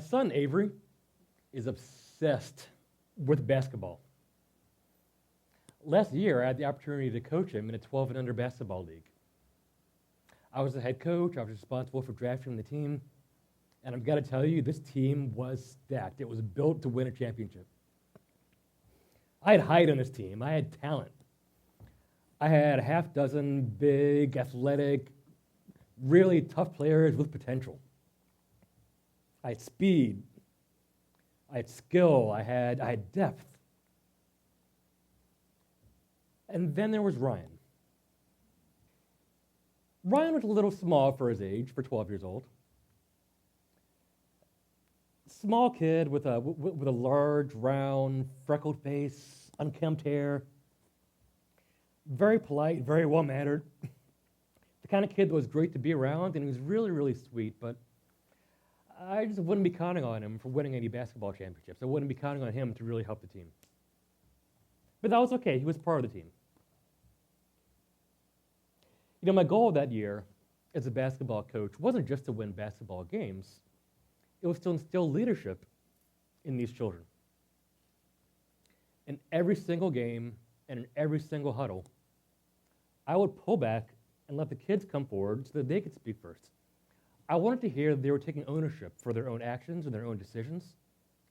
son, Avery, is obsessed with basketball. Last year, I had the opportunity to coach him in a 12 and under basketball league. I was the head coach. I was responsible for drafting the team. And I've got to tell you, this team was stacked. It was built to win a championship. I had height on this team. I had talent. I had a half dozen big, athletic, really tough players with potential. I had speed. I had skill. I had depth. And then there was Ryan. Ryan was a little small for his age, for 12 years old. Small kid with a large, round, freckled face, unkempt hair. Very polite, very well-mannered. The kind of kid that was great to be around, and he was really, really sweet, but I just wouldn't be counting on him for winning any basketball championships. I wouldn't be counting on him to really help the team. But that was okay. He was part of the team. You know, my goal that year as a basketball coach wasn't just to win basketball games. It was to instill leadership in these children. In every single game and in every single huddle, I would pull back and let the kids come forward so that they could speak first. I wanted to hear that they were taking ownership for their own actions and their own decisions,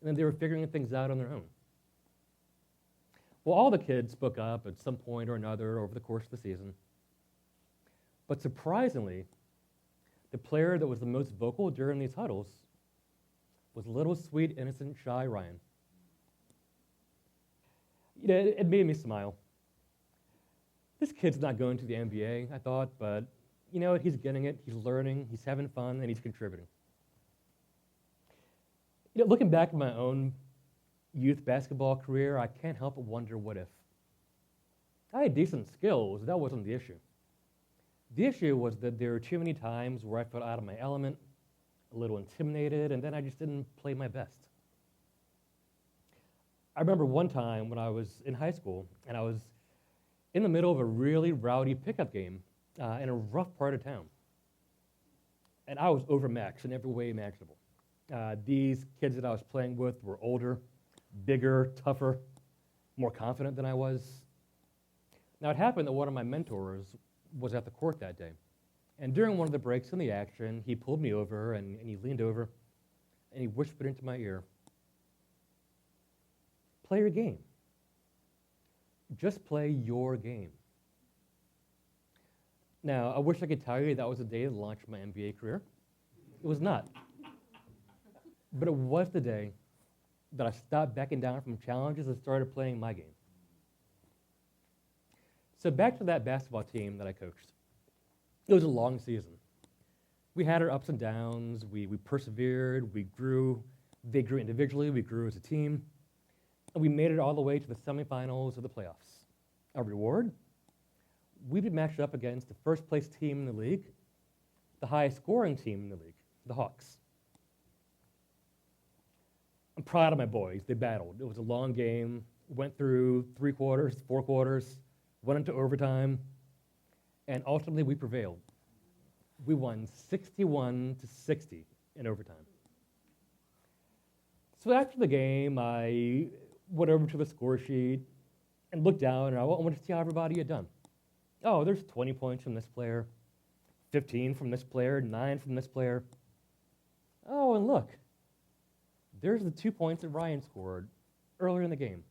and then they were figuring things out on their own. Well, all the kids spoke up at some point or another over the course of the season. But surprisingly, the player that was the most vocal during these huddles was little, sweet, innocent, shy Ryan. You know, it made me smile. This kid's not going to the NBA, I thought, but you know what? He's getting it, he's learning, he's having fun, and he's contributing. You know, looking back at my own youth basketball career, I can't help but wonder what if. I had decent skills, that wasn't the issue. The issue was that there were too many times where I felt out of my element, a little intimidated, and then I just didn't play my best. I remember one time when I was in high school, and I was in the middle of a really rowdy pickup game in a rough part of town. And I was overmatched in every way imaginable. These kids that I was playing with were older, bigger, tougher, more confident than I was. Now, it happened that one of my mentors was at the court that day. And during one of the breaks in the action, he pulled me over and he leaned over and he whispered into my ear, "Play your game. Just play your game." Now, I wish I could tell you that was the day that launched my NBA career. It was not. But it was the day that I stopped backing down from challenges and started playing my game. So back to that basketball team that I coached. It was a long season. We had our ups and downs. We persevered. We grew. They grew individually. We grew as a team. And we made it all the way to the semifinals of the playoffs. Our reward? We'd be matched up against the first place team in the league, the highest scoring team in the league, the Hawks. I'm proud of my boys. They battled. It was a long game. Went through 3 quarters, 4 quarters, went into overtime, and ultimately we prevailed. We won 61-60 in overtime. So after the game, I went over to the score sheet and looked down, and I wanted to see how everybody had done. Oh, there's 20 points from this player, 15 from this player, 9 from this player. Oh, and look, there's the 2 points that Ryan scored earlier in the game.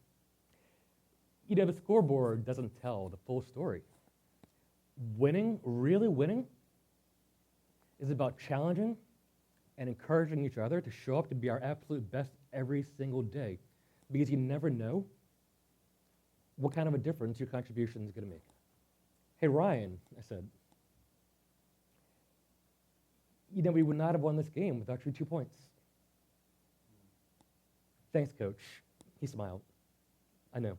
You know, the scoreboard doesn't tell the full story. Winning, really winning, is about challenging and encouraging each other to show up to be our absolute best every single day, because you never know what kind of a difference your contribution is going to make. "Hey, Ryan," I said, "you know, we would not have won this game without your 2 points." "Thanks, Coach." He smiled. "I know."